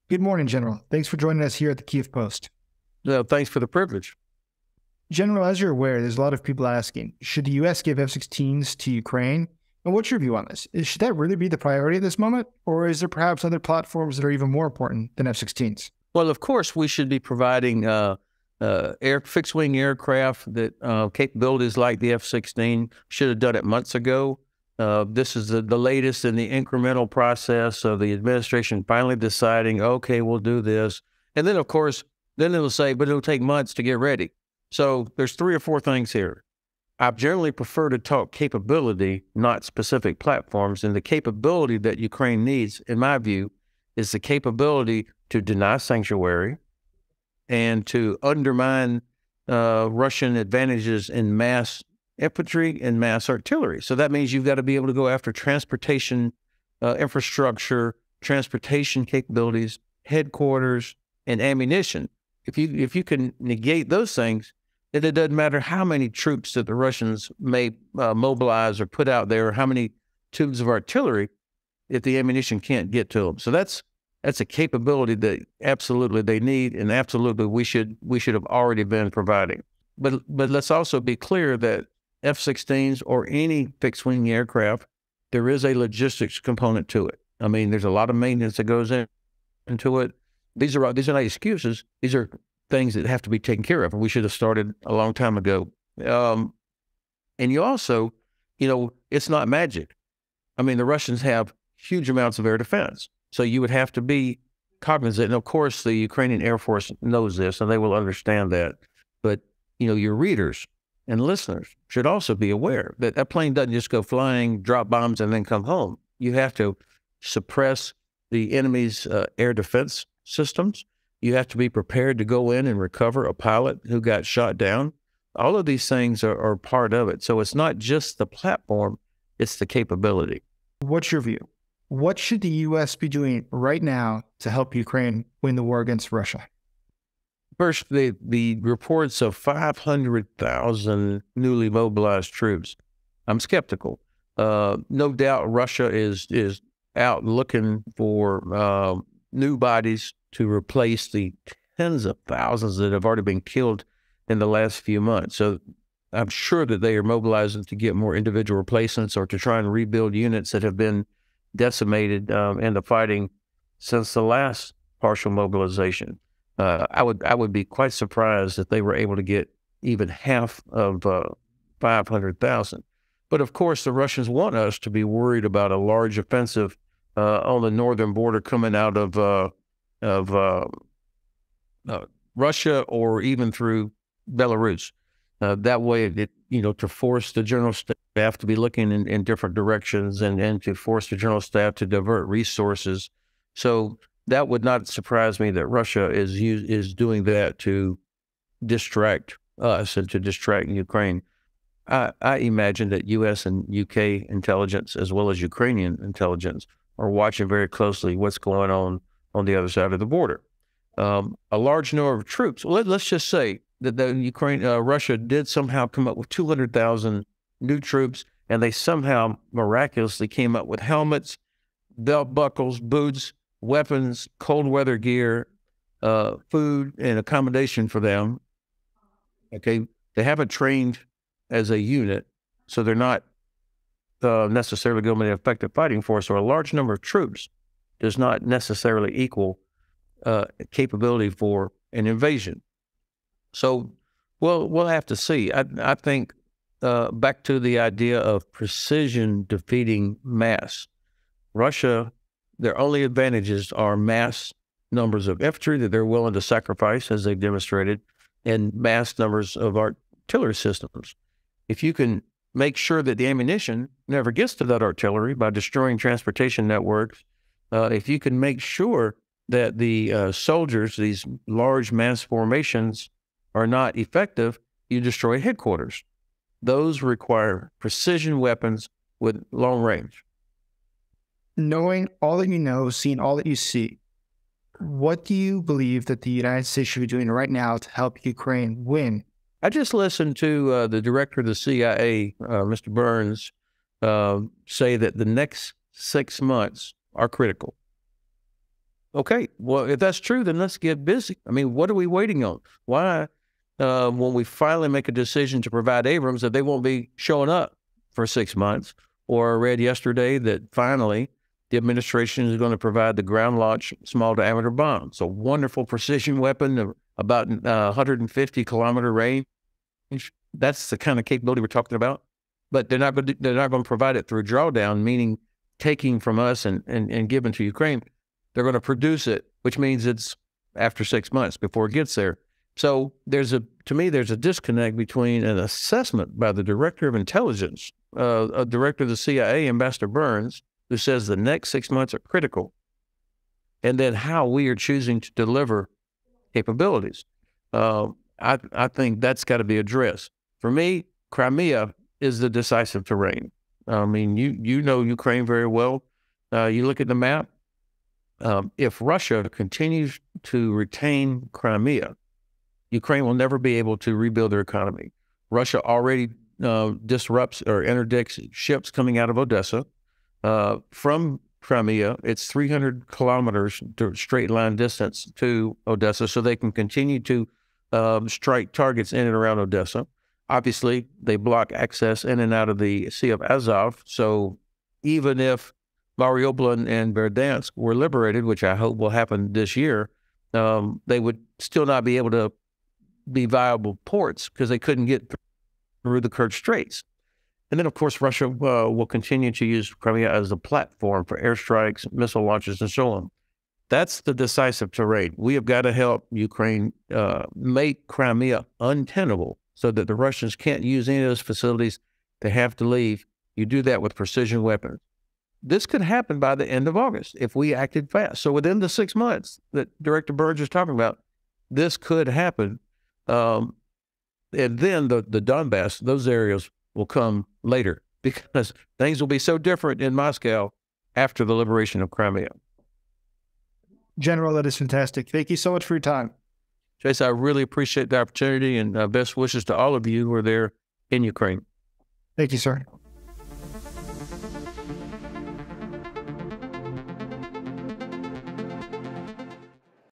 Good morning, General. Thanks for joining us here at the Kyiv Post. Thanks for the privilege. General, as you're aware, there's a lot of people asking, should the U.S. give F-16s to Ukraine? And what's your view on this? Should that really be the priority at this moment? Or is there perhaps other platforms that are even more important than F-16s? Well, of course, we should be providing fixed-wing aircraft that capabilities like the F-16. Should have done it months ago. This is the latest in the incremental process of the administration finally deciding, okay, we'll do this. And then, of course, then it'll say, but it'll take months to get ready. So there's 3 or 4 things here. I generally prefer to talk capability, not specific platforms. And the capability that Ukraine needs, in my view, is the capability to deny sanctuary and to undermine Russian advantages in mass infantry and mass artillery. So that means you've got to be able to go after transportation infrastructure, transportation capabilities, headquarters, and ammunition. If you can negate those things, then it doesn't matter how many troops that the Russians may mobilize or put out there, or how many tubes of artillery, if the ammunition can't get to them. So that's a capability that absolutely they need, and absolutely we should have already been providing. But let's also be clear that F-16s or any fixed-wing aircraft, there is a logistics component to it. I mean, there's a lot of maintenance that goes into it. These are not excuses. These are things that have to be taken care of, and we should have started a long time ago. And you also, it's not magic. I mean, the Russians have huge amounts of air defense, so you would have to be cognizant. And of course, the Ukrainian Air Force knows this, and they will understand that. But your readers and listeners should also be aware that that plane doesn't just go flying, drop bombs, and then come home. You have to suppress the enemy's air defense systems. You have to be prepared to go in and recover a pilot who got shot down. All of these things are part of it. So it's not just the platform, it's the capability. What's your view? What should the U.S. be doing right now to help Ukraine win the war against Russia? First, the reports of 500,000 newly mobilized troops, I'm skeptical. No doubt Russia is out looking for new bodies to replace the tens of thousands that have already been killed in the last few months. So I'm sure that they are mobilizing to get more individual replacements or to try and rebuild units that have been decimated in the fighting since the last partial mobilization. I would be quite surprised if they were able to get even half of 500,000. But of course, the Russians want us to be worried about a large offensive on the northern border coming out of Russia or even through Belarus. That way, to force the general staff to be looking in different directions and to force the general staff to divert resources. So that would not surprise me that Russia is doing that to distract us and to distract Ukraine. I imagine that U.S. and U.K. intelligence, as well as Ukrainian intelligence, are watching very closely what's going on the other side of the border. A large number of troops. Let's just say that Russia did somehow come up with 200,000 new troops, and they somehow miraculously came up with helmets, belt buckles, boots, weapons, cold weather gear, food, and accommodation for them. Okay, they haven't trained as a unit, so they're not necessarily going to be an effective fighting force, or a large number of troops does not necessarily equal capability for an invasion. So we'll have to see. I think back to the idea of precision defeating mass. Russia, their only advantages are mass numbers of infantry that they're willing to sacrifice, as they've demonstrated, and mass numbers of artillery systems. If you can make sure that the ammunition never gets to that artillery by destroying transportation networks, if you can make sure that the soldiers, these large mass formations, are not effective, you destroy headquarters. Those require precision weapons with long range. Knowing all that you know, seeing all that you see, what do you believe that the United States should be doing right now to help Ukraine win? I just listened to the director of the CIA, Mr. Burns, say that the next 6 months are critical. Okay, well, if that's true, then let's get busy. I mean, what are we waiting on? Why, when we finally make a decision to provide Abrams, that they won't be showing up for 6 months? Or I read yesterday that finally the administration is going to provide the ground launch small diameter bomb. So wonderful precision weapon, about 150-kilometer range. That's the kind of capability we're talking about. But they're not going to provide it through drawdown, meaning taking from us and giving to Ukraine. They're going to produce it, which means it's after 6 months before it gets there. So to me, there's a disconnect between an assessment by the director of intelligence, a director of the CIA, Ambassador Burns, who says the next 6 months are critical, and then how we are choosing to deliver capabilities. I think that's got to be addressed. For me, Crimea is the decisive terrain. I mean, you know Ukraine very well. You look at the map. If Russia continues to retain Crimea, Ukraine will never be able to rebuild their economy. Russia already disrupts or interdicts ships coming out of Odessa. From Crimea, it's 300 kilometers straight line distance to Odessa, so they can continue to strike targets in and around Odessa. Obviously, they block access in and out of the Sea of Azov, so even if Mariupol and Verdansk were liberated, which I hope will happen this year, they would still not be able to be viable ports because they couldn't get through the Kerch Straits. And then, of course, Russia will continue to use Crimea as a platform for airstrikes, missile launches, and so on. That's the decisive terrain. We have got to help Ukraine make Crimea untenable so that the Russians can't use any of those facilities. They have to leave. You do that with precision weapons. This could happen by the end of August if we acted fast. So within the 6 months that Director Burns is talking about, this could happen. And then the Donbass, those areas will come later because things will be so different in Moscow after the liberation of Crimea. General, that is fantastic. Thank you so much for your time. Chase, I really appreciate the opportunity, and best wishes to all of you who are there in Ukraine. Thank you, sir.